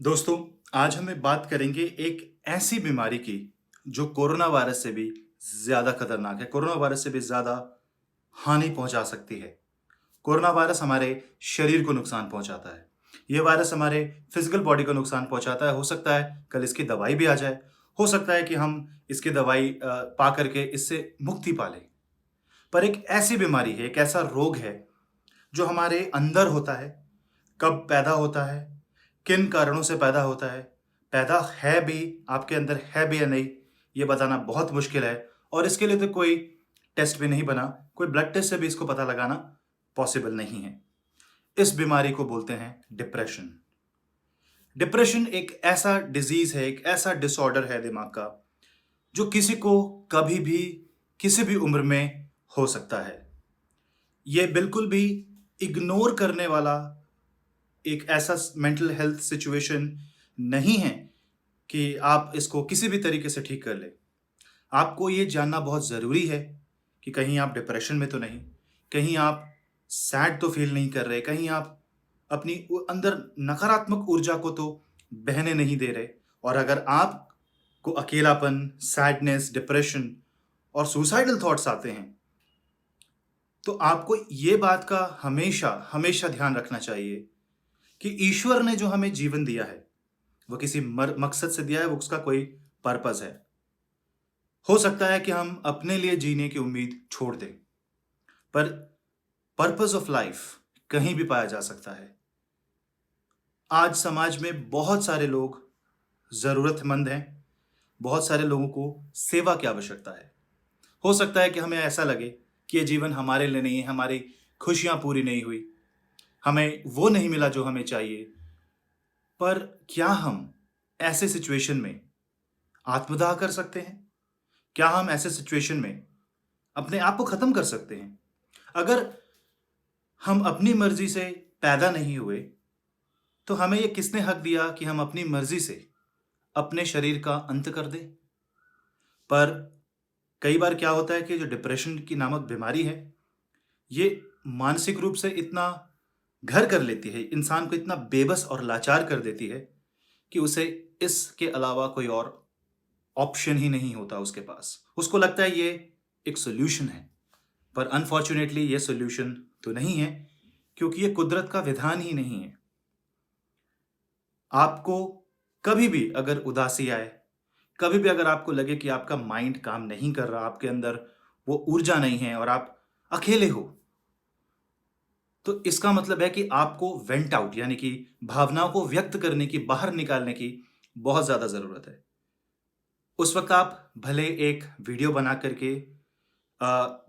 दोस्तों, आज हम बात करेंगे एक ऐसी बीमारी की जो कोरोना वायरस से भी ज़्यादा खतरनाक है, कोरोना वायरस से भी ज़्यादा हानि पहुंचा सकती है। कोरोना वायरस हमारे शरीर को नुकसान पहुंचाता है। ये वायरस हमारे फिजिकल बॉडी को नुकसान पहुंचाता है। हो सकता है कल इसकी दवाई भी आ जाए। हो सकता है कि हम इसकी दवाई पा करके इससे मुक्ति पा लें। पर एक ऐसी बीमारी है, एक ऐसा रोग है जो हमारे अंदर होता है, कब पैदा होता है, किन कारणों से पैदा होता है, पैदा है भी, आपके अंदर है भी या नहीं, ये बताना बहुत मुश्किल है और इसके लिए तो कोई टेस्ट भी नहीं बना, कोई ब्लड टेस्ट से भी इसको पता लगाना पॉसिबल नहीं है। इस बीमारी को बोलते हैं डिप्रेशन। डिप्रेशन एक ऐसा डिजीज है, एक ऐसा डिसऑर्डर है दिमाग का, जो किसी को कभी भी, किसी भी उम्र में हो सकता है। ये बिल्कुल भी इग्नोर करने वाला एक ऐसा मेंटल हेल्थ सिचुएशन नहीं है कि आप इसको किसी भी तरीके से ठीक कर लें। आपको ये जानना बहुत ज़रूरी है कि कहीं आप डिप्रेशन में तो नहीं, कहीं आप सैड तो फ़ील नहीं कर रहे, कहीं आप अपनी अंदर नकारात्मक ऊर्जा को तो बहने नहीं दे रहे। और अगर आपको अकेलापन, सैडनेस, डिप्रेशन और सुसाइडल थॉट्स आते हैं, तो आपको ये बात का हमेशा, हमेशा ध्यान रखना चाहिए कि ईश्वर ने जो हमें जीवन दिया है, वो किसी मकसद से दिया है, वो उसका कोई पर्पस है। हो सकता है कि हम अपने लिए जीने की उम्मीद छोड़ दें, पर पर्पस ऑफ लाइफ कहीं भी पाया जा सकता है। आज समाज में बहुत सारे लोग ज़रूरतमंद हैं, बहुत सारे लोगों को सेवा की आवश्यकता है। हो सकता है कि हमें ऐसा लगे कि ये जीवन हमारे लिए नहीं है, हमारी खुशियाँ पूरी नहीं हुई, हमें वो नहीं मिला जो हमें चाहिए। पर क्या हम ऐसे सिचुएशन में आत्मदाह कर सकते हैं? क्या हम ऐसे सिचुएशन में अपने आप को खत्म कर सकते हैं? अगर हम अपनी मर्जी से पैदा नहीं हुए, तो हमें ये किसने हक दिया कि हम अपनी मर्जी से अपने शरीर का अंत कर दें? पर कई बार क्या होता है कि जो डिप्रेशन की नामक बीमारी है, ये मानसिक रूप से इतना घर कर लेती है, इंसान को इतना बेबस और लाचार कर देती है कि उसे इसके अलावा कोई और ऑप्शन ही नहीं होता उसके पास। उसको लगता है ये एक सॉल्यूशन है, पर अनफॉर्चुनेटली ये सॉल्यूशन तो नहीं है, क्योंकि ये कुदरत का विधान ही नहीं है। आपको कभी भी अगर उदासी आए, कभी भी अगर आपको लगे कि आपका माइंड काम नहीं कर रहा, आपके अंदर वो ऊर्जा नहीं है और आप अकेले हो, तो इसका मतलब है कि आपको वेंट आउट, यानी कि भावनाओं को व्यक्त करने की, बाहर निकालने की बहुत ज़्यादा ज़रूरत है। उस वक़्त आप भले एक वीडियो बना करके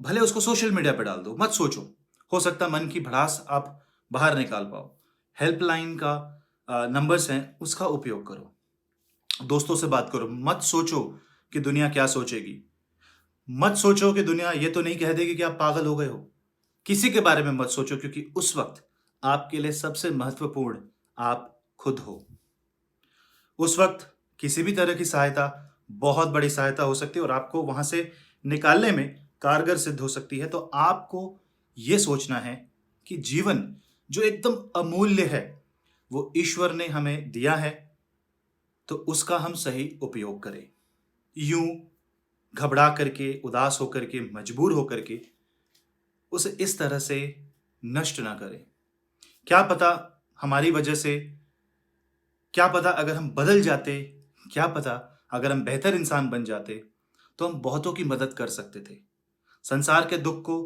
भले उसको सोशल मीडिया पे डाल दो, मत सोचो। हो सकता है मन की भड़ास आप बाहर निकाल पाओ। हेल्पलाइन का नंबर्स हैं, उसका उपयोग करो। दोस्तों से बात करो। मत सोचो कि दुनिया क्या सोचेगी। मत सोचो कि दुनिया ये तो नहीं कह देगी कि आप पागल हो गए हो। किसी के बारे में मत सोचो, क्योंकि उस वक़्त आपके लिए सबसे महत्वपूर्ण आप खुद हो। उस वक़्त किसी भी तरह की सहायता बहुत बड़ी सहायता हो सकती है और आपको वहाँ से निकालने में कारगर सिद्ध हो सकती है। तो आपको ये सोचना है कि जीवन जो एकदम अमूल्य है, वो ईश्वर ने हमें दिया है, तो उसका हम सही उपयोग करें। यूँ घबरा करके, उदास होकर के, मजबूर होकर के उसे इस तरह से नष्ट ना करें। क्या पता हमारी वजह से, क्या पता अगर हम बदल जाते, क्या पता अगर हम बेहतर इंसान बन जाते, तो हम बहुतों की मदद कर सकते थे। संसार के दुख को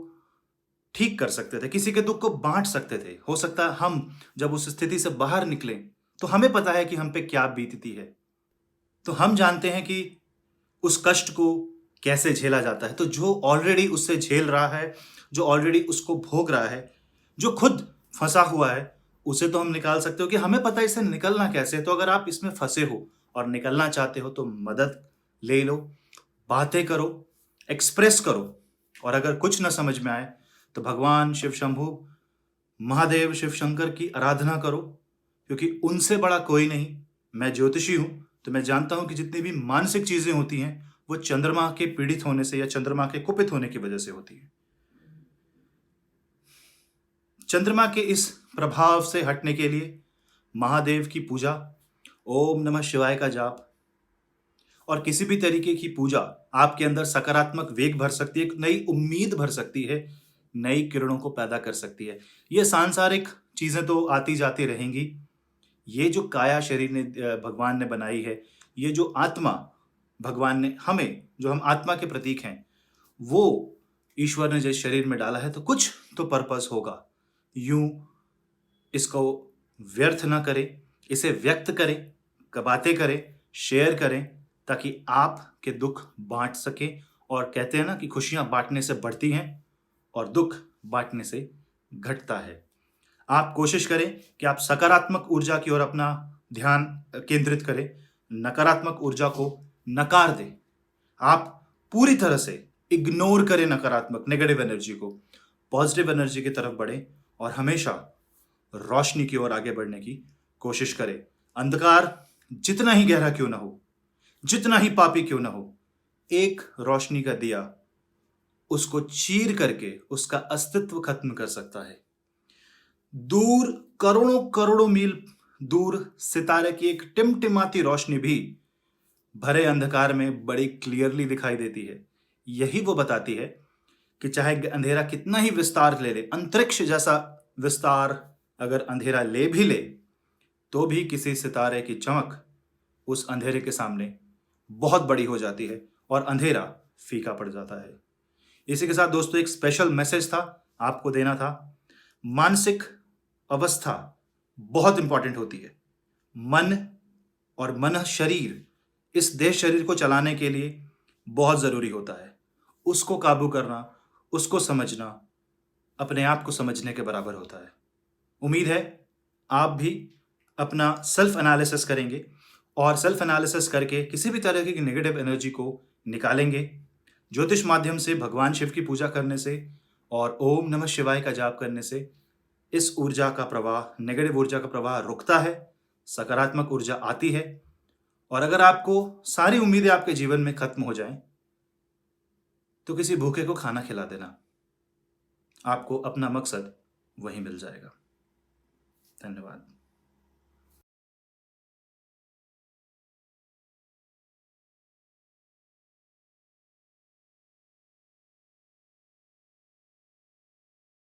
ठीक कर सकते थे, किसी के दुख को बाँट सकते थे। हो सकता है हम जब उस स्थिति से बाहर निकलें, तो हमें पता है कि हम पे क्या बीतती है। तो हम जानते हैं कि उस कष्ट को कैसे झेला जाता है। तो जो ऑलरेडी उससे झेल रहा है, जो ऑलरेडी उसको भोग रहा है, जो खुद फँसा हुआ है, उसे तो हम निकाल सकते हो कि हमें पता है इससे निकलना कैसे है। तो अगर आप इसमें फँसे हो और निकलना चाहते हो, तो मदद ले लो, बातें करो, एक्सप्रेस करो। और अगर कुछ न समझ में आए, तो भगवान शिव शंभू, महादेव, शिव शंकर की आराधना करो, क्योंकि उनसे बड़ा कोई नहीं। मैं ज्योतिषी हूँ, तो मैं जानता हूँ कि जितनी भी मानसिक चीज़ें होती हैं, वो चंद्रमा के पीड़ित होने से या चंद्रमा के कुपित होने की वजह से होती है। चंद्रमा के इस प्रभाव से हटने के लिए महादेव की पूजा ओम नमः शिवाय का जाप और किसी भी तरीके की पूजा आपके अंदर सकारात्मक वेग भर सकती है, एक नई उम्मीद भर सकती है, नई किरणों को पैदा कर सकती है। ये सांसारिक चीज़ें तो आती जाती रहेंगी। ये जो काया शरीर ने भगवान ने बनाई है, ये जो आत्मा भगवान ने हमें, जो हम आत्मा के प्रतीक हैं, वो ईश्वर ने जिस शरीर में डाला है, तो कुछ तो पर्पस होगा। यूं इसको व्यर्थ ना करें, इसे व्यक्त करें, बातें करें, शेयर करें, ताकि आपके दुख बांट सके। और कहते हैं ना कि खुशियां बांटने से बढ़ती हैं और दुख बांटने से घटता है। आप कोशिश करें कि आप सकारात्मक ऊर्जा की ओर अपना ध्यान केंद्रित करें, नकारात्मक ऊर्जा को नकार दें। आप पूरी तरह से इग्नोर करें नकारात्मक नेगेटिव एनर्जी को, पॉजिटिव एनर्जी की तरफ बढ़ें और हमेशा रोशनी की ओर आगे बढ़ने की कोशिश करें। अंधकार जितना ही गहरा क्यों ना हो, जितना ही पापी क्यों ना हो, एक रोशनी का दिया उसको चीर करके उसका अस्तित्व खत्म कर सकता है। दूर करोड़ों करोड़ों मील दूर सितारे की एक टिमटिमाती रोशनी भी भरे अंधकार में बड़ी क्लियरली दिखाई देती है। यही वो बताती है कि चाहे अंधेरा कितना ही विस्तार ले ले, अंतरिक्ष जैसा विस्तार अगर अंधेरा ले भी ले, तो भी किसी सितारे की चमक उस अंधेरे के सामने बहुत बड़ी हो जाती है और अंधेरा फीका पड़ जाता है। इसी के साथ दोस्तों एक स्पेशल मैसेज था, आपको देना था। मानसिक अवस्था बहुत इंपॉर्टेंट होती है। मन और मन शरीर इस देह शरीर को चलाने के लिए बहुत जरूरी होता है। उसको काबू करना, उसको समझना अपने आप को समझने के बराबर होता है। उम्मीद है आप भी अपना सेल्फ एनालिसिस करेंगे और सेल्फ एनालिसिस करके किसी भी तरह की नेगेटिव एनर्जी को निकालेंगे। ज्योतिष माध्यम से, भगवान शिव की पूजा करने से और ओम नमः शिवाय का जाप करने से इस ऊर्जा का प्रवाह, नेगेटिव ऊर्जा का प्रवाह रुकता है, सकारात्मक ऊर्जा आती है। और अगर आपको सारी उम्मीदें आपके जीवन में खत्म हो जाएं, तो किसी भूखे को खाना खिला देना, आपको अपना मकसद वहीं मिल जाएगा। धन्यवाद।